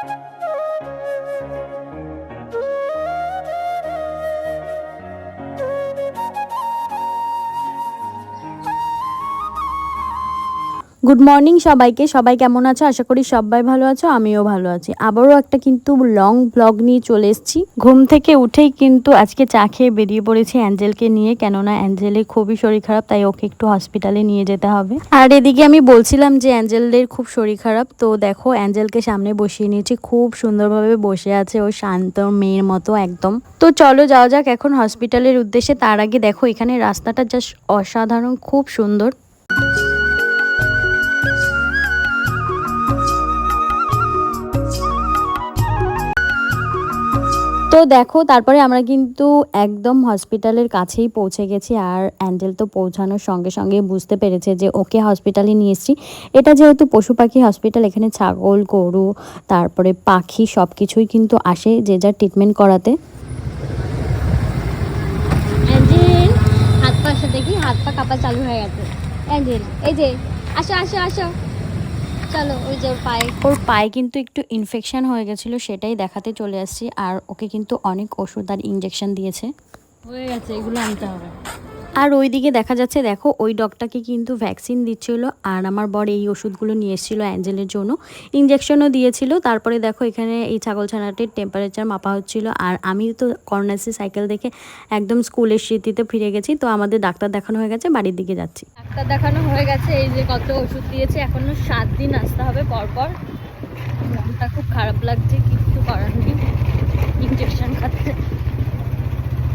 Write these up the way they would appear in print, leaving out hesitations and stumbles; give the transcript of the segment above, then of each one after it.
Good morning সবাইকে। সবাই কেমন আছো? আশা করি সবাই ভালো আছো, আমিও ভালো আছি। আবারও একটা কিন্তু লং ব্লগ নিয়ে চলে এসেছি। ঘুম থেকে উঠেই কিন্তু আজকে চা খেয়ে বেরিয়ে পড়েছি অ্যাঞ্জেলকে নিয়ে, কেননা অ্যাঞ্জেলের খুবই শরীর খারাপ, তাই ওকে একটু হসপিটালে নিয়ে যেতে হবে। আর এদিকে আমি বলছিলাম যে অ্যাঞ্জেলের খুব শরীর খারাপ, তো দেখো অ্যাঞ্জেলকে সামনে বসিয়ে নিয়েছি, খুব সুন্দরভাবে বসে আছে, ও শান্ত মেয়ের মতো একদম। তো চলো যাওয়া যাক এখন হসপিটালের উদ্দেশ্যে। তার আগে দেখো এখানে রাস্তাটা জাস্ট অসাধারণ, খুব সুন্দর। তো দেখো তারপরে আমরা কিন্তু একদম হসপিটালের কাছেই পৌঁছে গেছি। আর অ্যাঞ্জেল তো পৌঁছানোর সঙ্গে সঙ্গে বুঝতে পেরেছে যে ওকে হসপিটালে নিয়ে এসেছি। এটা যেহেতু পশু পাখি হসপিটাল, এখানে ছাগল, গরু, তারপরে পাখি সব কিছুই কিন্তু আসে যে যার ট্রিটমেন্ট করাতে। অ্যাঞ্জেল হাত পা দেখি, হাত পা কাঁপা চালু হয়ে গেছে। অ্যাঞ্জেল এই যে আসো আসো আসো, চলো। ওই যে ওর পায়ে কিন্তু একটু ইনফেকশন হয়ে গেছিলো, সেটাই দেখাতে চলে আসছি। আর ওকে কিন্তু অনেক ওষুধ আর ইঞ্জেকশন দিয়েছে, হয়ে গেছে, এগুলো আনতে হবে। আর ওইদিকে দেখা যাচ্ছে দেখো ওই ডগটাকে কিন্তু ভ্যাকসিন দিচ্ছিল, আর আমার বর এই ওষুধগুলো নিয়ে এসেছিলো অ্যাঞ্জেলের জন্য, ইঞ্জেকশনও দিয়েছিল। তারপরে দেখো এখানে এই ছাগলছানাটির টেম্পারেচার মাপা হচ্ছিল। আর আমি তো কর্নাসি সাইকেল দেখে একদম স্কুলের স্মৃতিতে ফিরে গেছি। তো আমাদের ডাক্তার দেখানো হয়ে গেছে, বাড়ির দিকে যাচ্ছি। ডাক্তার দেখানো হয়ে গেছে, এই যে কত ওষুধ দিয়েছে, এখনো 7 দিন আসতে হবে পরপর। মনটা খুব খারাপ লাগছে, কিছু করার নেই, ইঞ্জেকশন খাচ্ছে।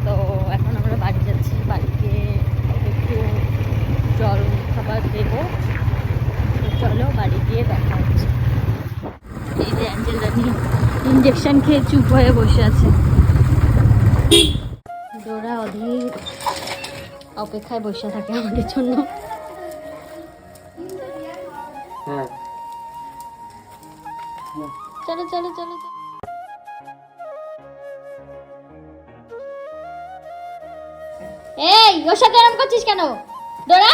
তো এখন আমরা বাড়ি যাচ্ছি, বাড়িতে একটু জল খাবার দেবো। তো চলো বাড়ি গিয়ে দেখা হচ্ছে। এই যে অ্যাঞ্জেল রানি ইঞ্জেকশন খেয়ে চুপ হয়ে বসে আছে। ডোরা অধীর অপেক্ষায় বসে থাকে আমাদের জন্য। চলো চলো চলো চলো। এই ওর সাথে এরকম করছিস কেন ডোরা?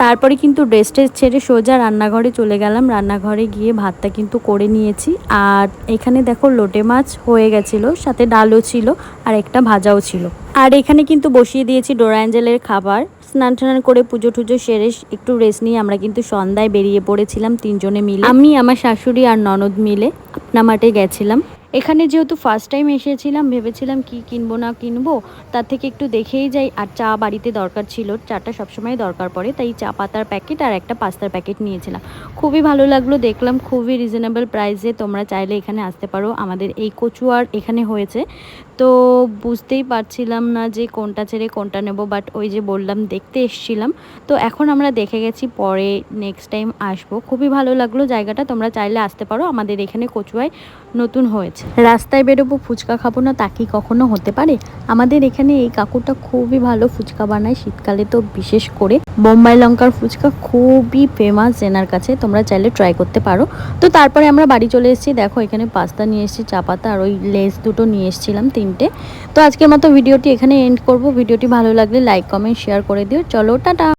তারপরে কিন্তু ড্রেস ট্রেস ছেড়ে সোজা রান্নাঘরে চলে গেলাম। রান্নাঘরে গিয়ে ভাতটা কিন্তু করে নিয়েছি। আর এখানে দেখো লোটে মাছ হয়ে গেছিলো, সাথে ডালও ছিল আর একটা ভাজাও ছিল। আর এখানে কিন্তু বসিয়ে দিয়েছি ডোরা অ্যাঞ্জেলের খাবার। স্নান টান করে পুজো টুজো সেরে একটু রেস্ট নিয়ে আমরা কিন্তু সন্ধ্যায় বেরিয়ে পড়েছিলাম 3 জনে মিলে। আমি, আমার শাশুড়ি আর ননদ মিলে আপনা মাঠে গেছিলাম। এখানে যেহেতু ফার্স্ট টাইম এসেছিলাম, ভেবেছিলাম কি কিনবো না কিনবো, তার থেকে একটু দেখেই যাই। আর চা বাড়িতে দরকার ছিল, চাটা সবসময় দরকার পড়ে, তাই চা পাতার প্যাকেট আর একটা পাস্তার প্যাকেট নিয়েছিলাম। খুবই ভালো লাগলো, দেখলাম খুবই রিজনেবল প্রাইসে। তোমরা চাইলে এখানে আসতে পারো। আমাদের এই কচুয়ার এখানে হয়েছে, তো বুঝতেই পারছিলাম না যে কোনটা ছেড়ে কোনটা নেব, বাট ওই যে বললাম দেখতে এসছিলাম, তো এখন আমরা দেখে গেছি, পরে নেক্সট টাইম আসবো। খুবই ভালো লাগলো জায়গাটা, তোমরা চাইলে আসতে পারো। আমাদের এখানে কচুয়ায় নতুন হয়েছে। রাস্তায় বেরোবো ফুচকা খাবো না, তা কি কখনো হতে পারে? আমাদের এখানে এই কাকুটা খুবই ভালো ফুচকা বানায়, শীতকালে তো বিশেষ করে। বোম্বাই লঙ্কার ফুচকা খুবই ফেমাস এনার কাছে, তোমরা চাইলে ট্রাই করতে পারো। তো তারপরে আমরা বাড়ি চলে এসেছি। দেখো এখানে পাস্তা নিয়ে এসেছি, চা পাতা আর ওই লেস দুটো নিয়ে এসেছিলাম 3টে। তো আজকের মতো ভিডিওটি এখানে এন্ড করব। ভিডিওটি ভালো লাগলে লাইক কমেন্ট শেয়ার করে দিও। চলো টাটা।